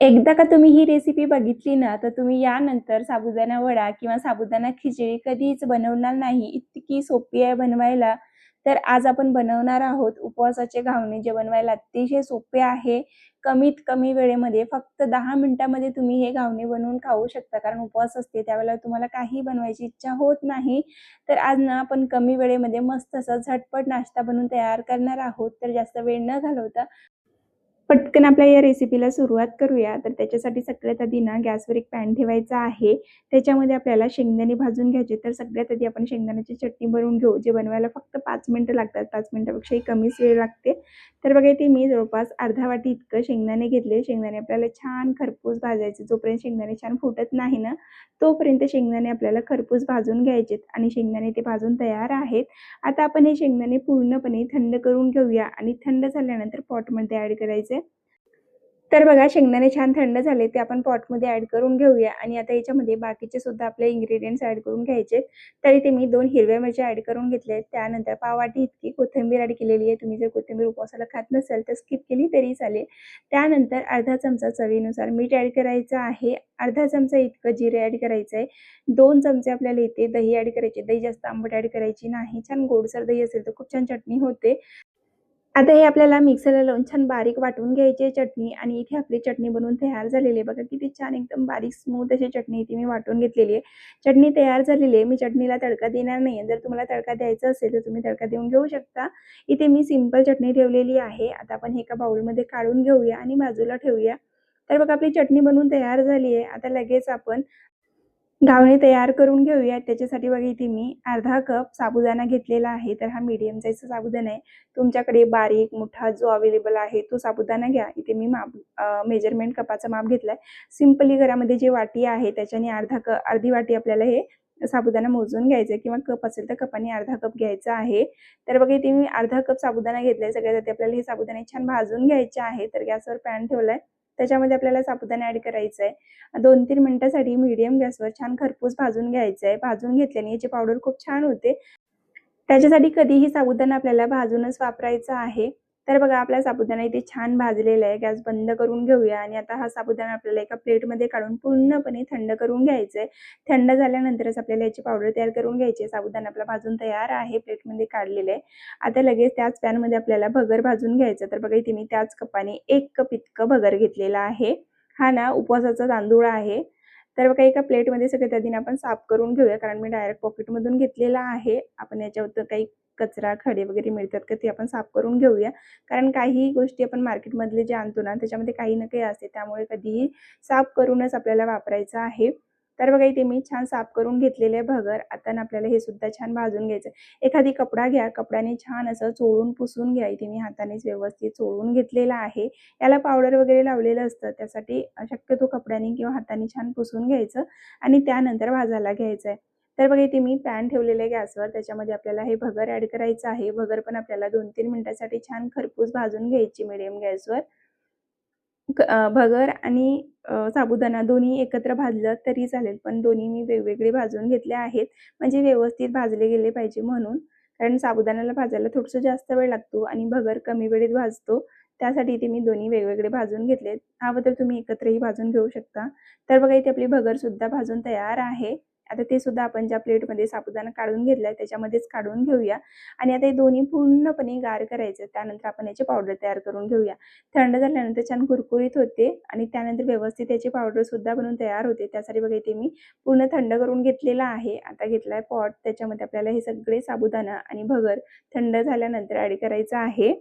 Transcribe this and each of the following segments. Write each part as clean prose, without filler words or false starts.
एकदा का तुम्ही ही रेसिपी बघितली ना, तर तुम्ही यानंतर साबुदाणा वडा किंवा साबुदाणा खिचडी कधीच बनवणार नाही. इतकी सोपी आहे बनवायला. तर आज आपण बनवणार आहोत उपवासाचे घावणे, जे बनवायला अतिशय सोपे आहे. कमीत कमी वेळेमध्ये फक्त 10 मिनिटामध्ये तुम्ही हे घावणे बनवून खाऊ शकता. कारण उपवास असते त्यावेळेला तुम्हाला काही बनवायची इच्छा होत नाही. तर आज ना आपण कमी वेळेमध्ये मस्त असा झटपट नाश्ता बनवून तयार करणार आहोत. तर जास्त वेळ न घालवता पटकन आपल्या या रेसिपीला सुरुवात करूया. तर त्याच्यासाठी सगळ्यात आधी ना गॅसवर एक पॅन ठेवायचा आहे. त्याच्यामध्ये आपल्याला शेंगदाणे भाजून घ्यायचे. तर सगळ्यात आधी आपण शेंगदाण्याची चटणी बनवून घेऊ, जे बनवायला फक्त 5 मिनिटं लागतात. 5 मिनिटापेक्षाही कमीच वेळ लागते. तर बघा इथे मी जवळपास अर्धा वाटी इतकं शेंगदाणे घेतले. शेंगदाणे आपल्याला छान खरपूस भाजायचे. जोपर्यंत शेंगदाणे छान फुटत नाही ना, तोपर्यंत शेंगदाणे आपल्याला खरपूस भाजून घ्यायचेत आणि शेंगदाणे ते भाजून तयार आहेत. आता आपण हे शेंगदाणे पूर्णपणे थंड करून घेऊया आणि थंड झाल्यानंतर पॉटमध्ये ॲड करायचे. तर बघा शेंगदाणे छान थंड झाले, ते आपण पॉटमध्ये ॲड करून घेऊया आणि आता याच्यामध्ये बाकीचे सुद्धा आपले इन्ग्रीडियंट्स ॲड करून घ्यायचे. तर इथे मी 2 हिरव्या मिरच्या ॲड करून घेतल्या आहेत. त्यानंतर पाववाटी इतकी कोथिंबीर ॲड केलेली आहे. तुम्ही जर कोथिंबीर उपवासाला खात नसाल तर स्किप केली तरी चालेल. त्यानंतर अर्धा चमचा चवीनुसार मीठ ॲड करायचं आहे. अर्धा चमचा इतकं जिरे ॲड करायचं आहे. 2 चमचे आपल्याला इथे दही ॲड करायचे. दही जास्त आंबट ॲड करायची नाही. छान गोडसर दही असेल तर खूप छान चटणी होते. आता हे आपल्याला मिक्सरला लावून छान बारीक वाटून घ्यायची आहे चटणी आणि इथे आपली चटणी बनवून तयार झालेली आहे. बघा किती छान एकदम बारीक स्मूथ अशी चटणी इथे मी वाटून घेतलेली आहे. चटणी तयार झालेली आहे. मी चटणीला तडका देणार नाही आहे. जर तुम्हाला तडका द्यायचा असेल तर तुम्ही तडका देऊन घेऊ शकता. इथे मी सिंपल चटणी ठेवलेली आहे. आता आपण हे एका बाउलमध्ये काढून घेऊया आणि बाजूला ठेवूया. तर बघा आपली चटणी बनवून तयार झाली आहे. आता लगेच आपण घावणे तयार करून घेऊया. त्याच्यासाठी बघा इथे मी अर्धा कप साबुदाणा घेतलेला आहे. तर हा मीडियम साईजचा साबुदाणा आहे. तुमच्याकडे बारीक, मोठा जो अवेलेबल आहे तो साबुदाणा घ्या. इथे मी मेजरमेंट कपाचं माप घेतलंय. सिंपली घरामध्ये जी वाटी आहे त्याच्याने अर्धी वाटी आपल्याला हे साबुदाणा मोजून घ्यायचा किंवा कप असेल तर कपाने अर्धा कप घ्यायचा आहे. तर बघा इथे मी अर्धा कप साबुदाणा घेतलाय. सगळ्यात आधी आपल्याला हे साबुदाणे छान भाजून घ्यायचे आहे. तर गॅसवर पॅन ठेवलाय. त्याच्यामध्ये आपल्याला साबुदाणा ॲड करायचा आहे. 2-3 मिनिटांसाठी मीडियम गॅसवर छान खरपूस भाजून घ्यायचं आहे. भाजून घेतल्याने याची पावडर खूप छान होते. त्याच्यासाठी कधीही साबुदाणा आपल्याला भाजूनच वापरायचा आहे. तर बघा आपला साबुदाणा इथे छान भाजलेला आहे. गॅस बंद करून घेऊया आणि आता हा साबुदाणा आपल्याला एका प्लेटमध्ये काढून पूर्णपणे थंड करून घ्यायचं आहे. थंड झाल्यानंतरच आपल्याला याची पावडर तयार करून घ्यायची आहे. साबुदाणा आपला भाजून तयार आहे, प्लेटमध्ये काढलेलं आहे. आता लगेच त्याच पॅनमध्ये आपल्याला भगर भाजून घ्यायचं. तर बघा इथे मी त्याच कपाने 1 कप इतकं भगर घेतलेलं आहे. हा ना उपवासाचा तांदूळ आहे. तर बघा एका प्लेटमध्ये सगळ्यात आधी आपण साफ करून घेऊया, कारण मी डायरेक्ट पॉकेटमधून घेतलेला आहे. आपण याच्यावर काही कचरा, खडे वगैरे मिळतात का ते आपण साफ करून घेऊया. कारण काही गोष्टी आपण मार्केटमधले जे आणतो ना त्याच्यामध्ये काही ना काही असते, त्यामुळे कधीही साफ करूनच आपल्याला वापरायचं आहे. तर बघा इथे मी छान साफ करून घेतलेले भगर. आता ना आपल्याला हे सुद्धा छान भाजून घ्यायचं. एखादी कपडा घ्या, कपड्याने छान असं चोळून पुसून घ्या. इथे मी हातानेच व्यवस्थित चोळून घेतलेला आहे. याला पावडर वगैरे लावलेलं असतं, त्यासाठी शक्यतो कपड्याने किंवा हाताने छान पुसून घ्यायचं आणि त्यानंतर भाजायला घ्यायचं आहे. तर बघा इथे मी पॅन ठेवलेलं आहे गॅसवर. त्याच्यामध्ये आपल्याला हे भगर ॲड करायचं आहे. भगर पण आपल्याला 2-3 मिनिटांसाठी छान खरपूस भाजून घ्यायची मीडियम गॅसवर. भगर आणि साबुदाणा दोन्ही एकत्र भाजलं तरी चालेल, पण दोन्ही मी वेगवेगळे भाजून घेतले आहेत, म्हणजे व्यवस्थित भाजले गेले पाहिजे म्हणून. कारण साबुदाण्याला भाजायला थोडंसं जास्त वेळ लागतो आणि भगर कमी वेळेत भाजतो. त्यासाठी इथे मी दोन्ही वेगवेगळे भाजून घेतलेत. हवं तर तुम्ही एकत्रही भाजून घेऊ शकता. तर बघा इथे आपली भगरसुद्धा भाजून तयार आहे. आता ते सुद्धा आपण ज्या प्लेटमध्ये साबुदाणा काढून घेतलाय त्याच्यामध्येच काढून घेऊया आणि आता हे दोन्ही पूर्णपणे गार करायचं. त्यानंतर आपण याची पावडर तयार करून घेऊया. थंड झाल्यानंतर छान कुरकुरीत होते आणि त्यानंतर व्यवस्थित याची पावडर सुद्धा बनवून तयार होते. त्यासाठी बघा इथे मी पूर्ण थंड करून घेतलेला आहे. आता घेतलाय पॉट, त्याच्यामध्ये आपल्याला हे सगळे साबुदाणा आणि भगर थंड झाल्यानंतर ॲड करायचं आहे.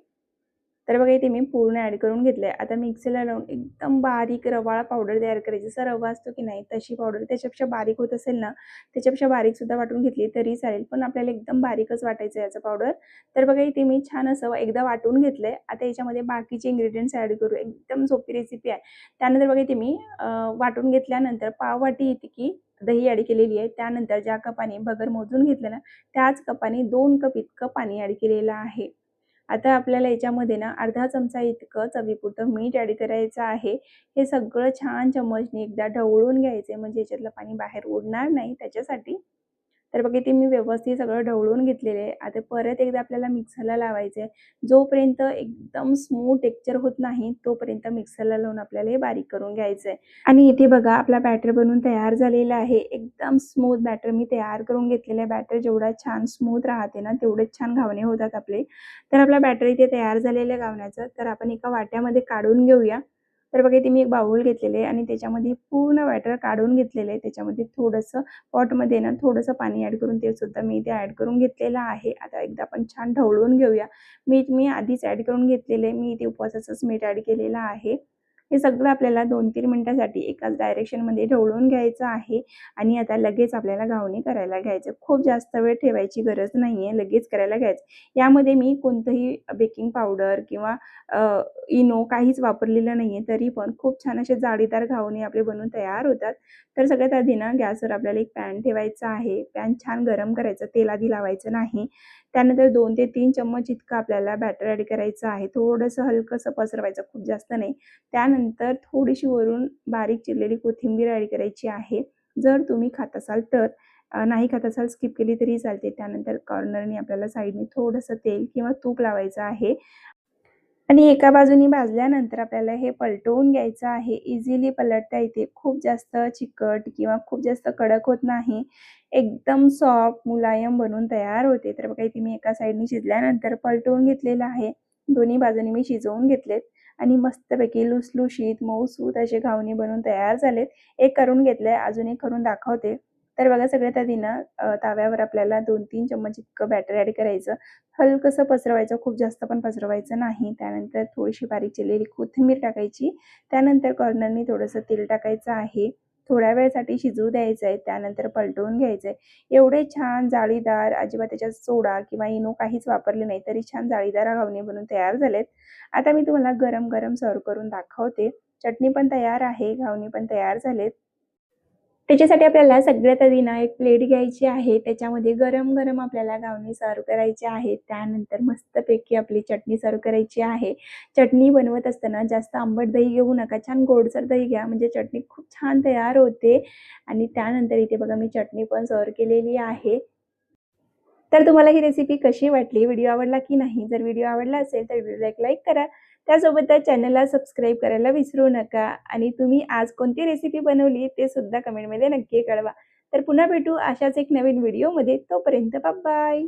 तर बघा इथे मी पूर्ण ॲड करून घेतलंय. आता मिक्सरला लावून एकदम बारीक रवाळ पावडर तयार करायची. जसा रवा असतो की नाही तशी पावडर, त्याच्यापेक्षा बारीक होत असेल ना त्याच्यापेक्षा बारीक सुद्धा वाटून घेतली तरी चालेल, पण आपल्याला एकदम बारीकच वाटायचं याचं पावडर. तर बघा इथे मी छान असं एकदा वाटून घेतलंय. आता याच्यामध्ये बाकीचे इन्ग्रेडियंट्स ॲड करू. एकदम सोपी रेसिपी आहे. त्यानंतर बघा इथे मी वाटून घेतल्यानंतर पाववाटी इतकी दही ॲड केलेली आहे. त्यानंतर ज्या कपाने भगर मोजून घेतलं ना त्याच कपाने 2 कप इतकं पाणी ॲड केलेलं आहे. आता आपल्याला याच्यामध्ये ना अर्धा चमचा इतकं चवीपुरतं मीठ ॲड करायचं आहे. हे सगळं छान चमचने एकदा ढवळून घ्यायचं, म्हणजे याच्यातलं पाणी बाहेर उडणार नाही त्याच्यासाठी. तर बघा इथे मी व्यवस्थित सगळं ढवळून घेतलेलं आहे. आता परत एकदा आपल्याला मिक्सरला लावायचं आहे. जोपर्यंत एकदम स्मूथ टेक्स्चर होत नाही, तोपर्यंत मिक्सरला लावून आपल्याला हे बारीक करून घ्यायचं आहे. आणि इथे बघा आपला बॅटर बनवून तयार झालेला आहे. एकदम स्मूथ बॅटर मी तयार करून घेतलेलं आहे. बॅटर जेवढा छान स्मूथ राहते ना, तेवढेच छान घावणे होतात आपले. तर आपला बॅटर इथे तयार झालेलं आहे घावण्याचं. तर आपण एका वाट्यामध्ये काढून घेऊया. तर बघा इथे मी एक बाउल घेतलेले आहे आणि त्याच्यामध्ये पूर्ण बॅटर काढून घेतलेलं आहे. त्याच्यामध्ये थोडंसं पॉटमध्ये ना थोडंसं पाणी ॲड करून ते सुद्धा मी इथे ॲड करून घेतलेलं आहे. आता एकदा आपण छान ढवळून घेऊया. मीठ मी आधीच ॲड करून घेतलेलं आहे. मी इथे उपवासाचंच मीठ ॲड केलेलं आहे. हे सगळं आपल्याला 2-3 मिनिटांसाठी एकाच डायरेक्शनमध्ये ढवळून घ्यायचं आहे आणि आता लगेच आपल्याला घावणे करायला घ्यायचं. खूप जास्त वेळ ठेवायची गरज नाहीये, लगेच करायला घ्यायचं. यामध्ये मी कोणतंही बेकिंग पावडर किंवा इनो काहीच वापरलेलं नाहीये. तरी पण खूप छान असे जाळीदार घावणे आपले बनून तयार होतात. तर सगळ्यात आधी ना गॅसवर आपल्याला एक पॅन ठेवायचा आहे. पॅन छान गरम करायचं, तेल आधी लावायचं नाही. त्यानंतर 2 ते 3 चम्मच इतकं आपल्याला बॅटर ॲड करायचं आहे. थोडंसं हलकंसं पसरवायचं, खूप जास्त नाही. त्यानंतर थोडीशी वरून बारीक चिरलेली कोथिंबीर ॲड करायची आहे. जर तुम्ही खात असाल तर, नाही खात असाल स्किप केली तरी चालते. त्यानंतर कॉर्नरनी आपल्याला साईडने थोडंसं तेल किंवा तूप लावायचं आहे आणि एका बाजूनी भाजल्यानंतर आपल्याला हे पलटवून घ्यायचं आहे. इझिली पलटता येते. खूप जास्त चिकट किंवा खूप जास्त कडक होत नाही. एकदम सॉफ्ट मुलायम बनून तयार होते. तर बघा इथे मी एका साईडनी शिजल्यानंतर पलटवून घेतलेलं आहे. दोन्ही बाजूनी मी शिजवून घेतलेत आणि मस्तपैकी लुसलुशीत, मऊसूत असे घावणे बनवून तयार झालेत. एक करून घेतलंय, अजून एक करून दाखवते. तर बघा सगळ्यात आधी ना तव्यावर आपल्याला 2-3 चम्मच इतकं बॅटर ॲड करायचं. हलकंसं पसरवायचं, खूप जास्त पण पसरवायचं नाही. त्यानंतर थोडीशी बारीक चिरलेली कोथिंबीर टाकायची. त्यानंतर कॉर्नरनी थोडंसं तेल टाकायचं आहे. थोड्या वेळसाठी शिजू द्यायचं आहे. त्यानंतर पलटवून घ्यायचं आहे. एवढे छान जाळीदार, अजिबात त्याच्यात सोडा किंवा इनो काहीच वापरले नाही, तरी छान जाळीदार घावणे बनून तयार झालेत. आता मी तुम्हाला गरम-गरम सर्व्ह करून दाखवते. चटणी पण तयार आहे, घावणे पण तयार झालेत. त्याच्यासाठी आपल्याला सगळ्यात आधी ना एक प्लेट घ्यायची आहे. त्याच्यामध्ये गरम-गरम आपल्याला घावणे सर्व्ह करायचे आहेत. त्यानंतर मस्तपैकी आपली चटणी सर्व्ह करायची आहे. चटणी बनवत असताना जास्त आंबट दही घेऊ नका. छान गोडसर दही घ्या, म्हणजे चटणी खूप छान तयार होते. आणि त्यानंतर इथे बघा मी चटणी पण सर्व्ह केलेली आहे. तर तुम्हाला ही रेसिपी कशी वाटली? व्हिडिओ आवडला की नाही? जर व्हिडिओ आवडला असेल तर व्हिडिओला एक लाईक करा. त्यासोबत त्या चॅनलला सबस्क्राईब करायला विसरू नका आणि तुम्ही आज कोणती रेसिपी बनवली ते सुद्धा कमेंटमध्ये नक्की कळवा. तर पुन्हा भेटू अशाच एक नवीन व्हिडिओमध्ये. तोपर्यंत बाय.